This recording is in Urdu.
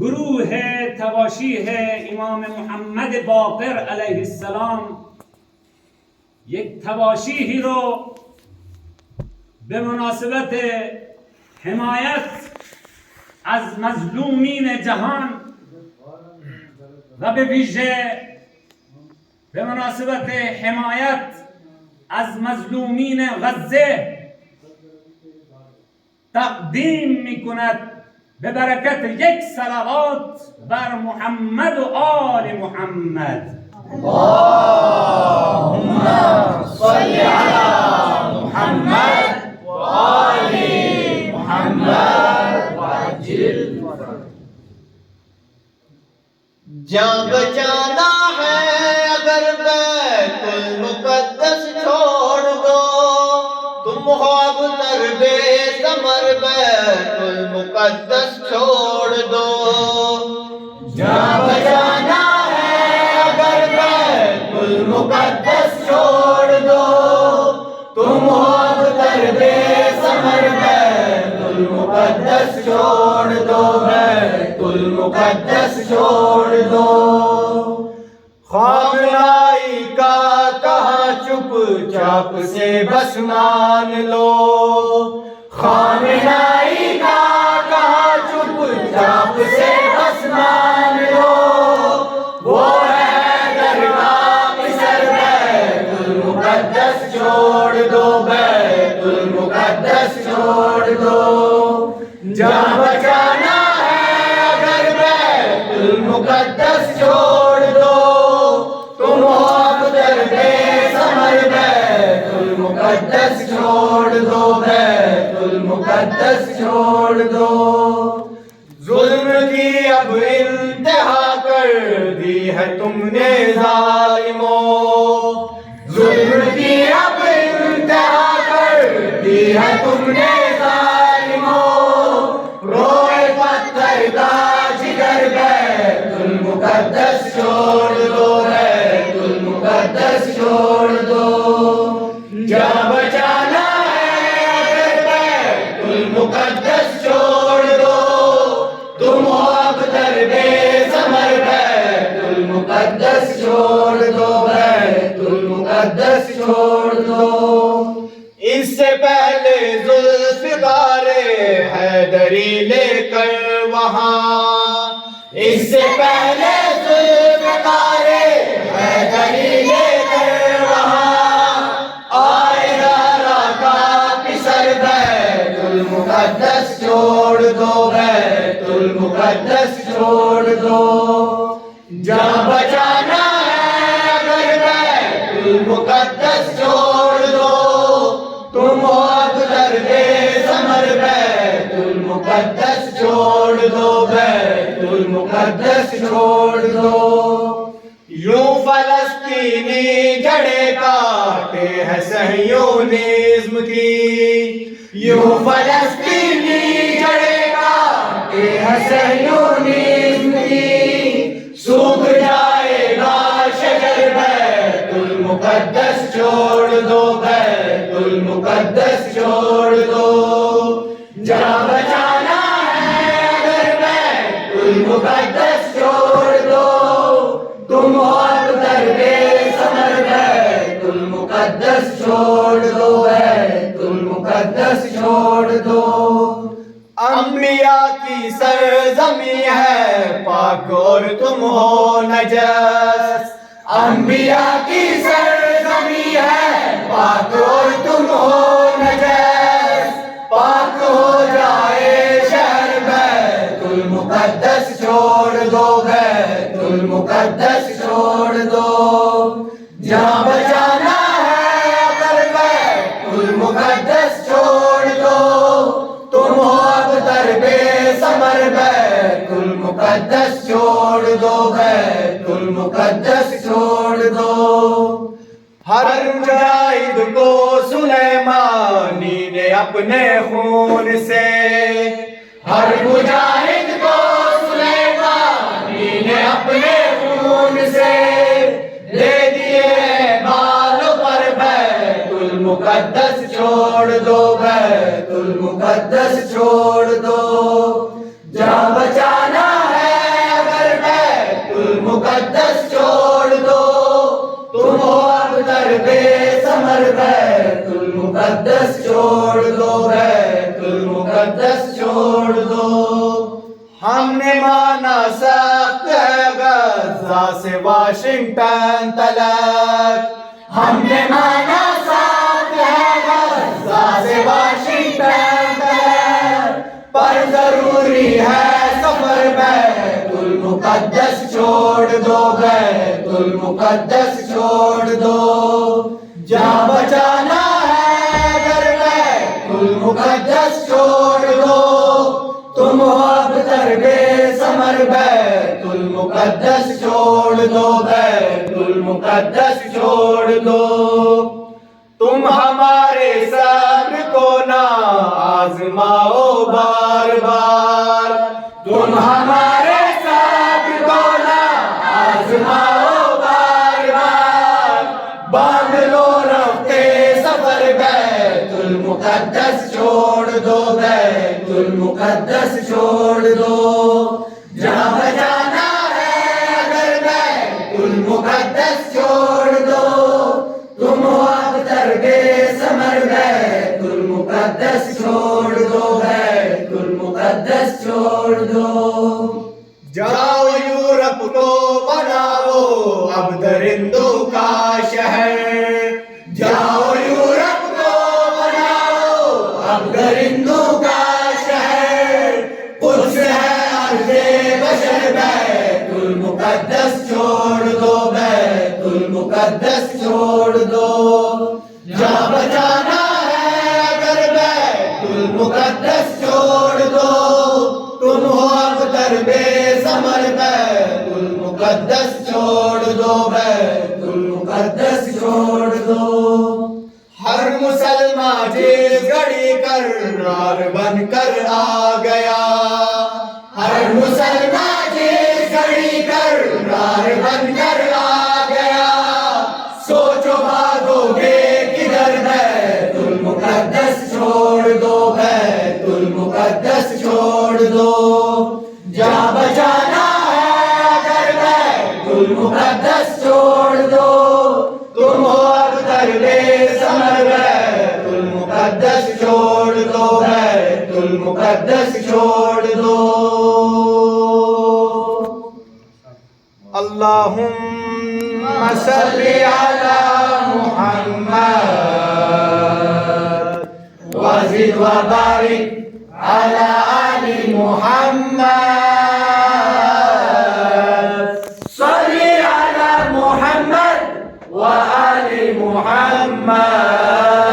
گروه تواشیح امام محمد باقر علیه السلام یک تواشیحی رو به مناسبت حمایت از مظلومین جهان و به ویژه به مناسبت حمایت از مظلومین غزه تقدیم می کند به برکت یک صلوات بر محمد و آل محمد. اللهم صل على محمد و آل محمد و عجل. جان بچانا ہے اگر بیت المقدس چھوڑ دو، تم ہو اب تربے ثمر بیت المقدس چھوڑ دو. جان بچانا ہے اگر بیت المقدس چھوڑ دو، تم ہو اب تربے ثمر بیت المقدس چھوڑ دو، بیت المقدس چھوڑ دو. خامنائی کا کہا چپ چاپ سے بس مان لو، خامنائی کا کہا چپ چاپ سے بس مان لو. وہ ہے درگاہ مصر بیت المقدس چھوڑ دو، بیت المقدس چھوڑ دو. جان بچانا ہے اگر بیت المقدس چھوڑ دو، تم ہو اب دربے ثمر بیت المقدس چھوڑ دو، بیت المقدس چھوڑ دو. ظلم کی اب انتہا کر دی ہے تم نے ظالموں، ظلم کی اب انتہا کر دی ہے تم نے ظالموں. روئے پتھر کا جگر بیت المقدس چھوڑ دو، بیت المقدس چھوڑ دو. جان بچانا ہے اگر بیت المقدس چھوڑ دو، تم ہو اب دربے ثمر بیت المقدس چھوڑ دو، بیت المقدس چھوڑ دو. اس سے پہلے ذوالفقار حیدری لے کر وہاں، اس سے پہلے ذوالفقار حیدری لے کر وہاں آئے زہرا کا پسر بیت المقدس چھوڑ دو، بیت المقدس چھوڑ دو. جان بچانا ہے اگر بیت المقدس چھوڑ دو، تم ہو اب دربے ثمر بیت المقدس چھوڑ دو، بیت المقدس چھوڑ دو. یوں فلسطینی جڑیں کاٹے ہے صہیونزم کی، یوں فلسطینی جڑیں کاٹے ہے صہیونزم کی. سوکھ جائے گا شجر بیت المقدس چھوڑ دو، بیت المقدس چھوڑ دو. جان بچانا ہے اگر بیت المقدس چھوڑ دو، تم ہو اب دربے ثمر بیت المقدس چھوڑ دو، بیت المقدس چھوڑ دو. انبیاء کی سرزمی ہے پاک اور تم ہو نجس، انبیاء کی سرزمی ہے پاک اور تم ہو نجس. پاک ہو جائے شہر بیت المقدس چھوڑ دو، بیت المقدس چھوڑ دو. جان بچانا ہے اگر بیت المقدس چھوڑ دو، تم ہو اب دربے ثمر بیت المقدس چھوڑ دو، بیت المقدس چھوڑ دو. ہر مجاہد کو سلیمانی نے اپنے خون سے، ہر مجاہد کو سلیمانی نے اپنے خون سے دے دیے بالوں پر بیت المقدس چھوڑ دو، بیت المقدس چھوڑ دو. جان بچانا ہے المقدس چھوڑ دو، تم ہو اب درب ثمر بیت المقدس چھوڑ دو، بیت المقدس چھوڑ دو۔ ہم نے مانا سخت ہے غزہ سے واشنگٹن تلک، ہم نے مانا سخت ہے غزہ سے واشنگٹن تلک، پر ضروری ہے سفر بیت المقدس چھوڑ دو، بیت المقدس چھوڑ دو۔ جہاں بچانا ہے اگر بیت المقدس چھوڑ دو، تم ہو اب درب ثمر بیت المقدس چھوڑ دو، بیت المقدس چھوڑ دو۔ تم ہمارے صبر کو نہ آزماؤ بار بار، تم ہمارے صبر کو نہ آزماؤ بار بار، باندھ لو رفتے سفر بیت المقدس چھوڑ دو، بیت المقدس چھوڑ دو۔ جہاں بجانا ہے اگر بیت المقدس چھوڑ دو، تم ہو اب درب ثمر بیت المقدس چھوڑ دو، بیت المقدس چھوڑ دو۔ جاؤ یورپ کو بناؤ اب درندوں کا شہر، جاؤ یورپ کو بناؤ اب درندوں کا شہر، قدس ہے ارض بشر بیت المقدس چھوڑ دو، بیت المقدس چھوڑ دو۔ جہاں بچانا ہے اگر بیت المقدس چھوڑ دو، تم ہو اب درب ثمر بیت المقدس چھوڑ دو، بیت المقدس چھوڑ دو۔ ہر مسلمان جس گھڑی کرار بن کر آ گیا، ہر مسلمان جس گھڑی کرار بن کر آ گیا، سوچو بھاگو گے کدھر بیت المقدس چھوڑ دو، بیت المقدس چھوڑ دو۔ جہاں بچانا ہے اگر بیت المقدس چھوڑ دو، تم ہو اب درب ثمر بیت المقدس چھوڑ دو، بیت المقدس چھوڑ دو۔ اللہم صلی علی محمد وزد وبارک علی آل محمد، صلی علی محمد وآل محمد۔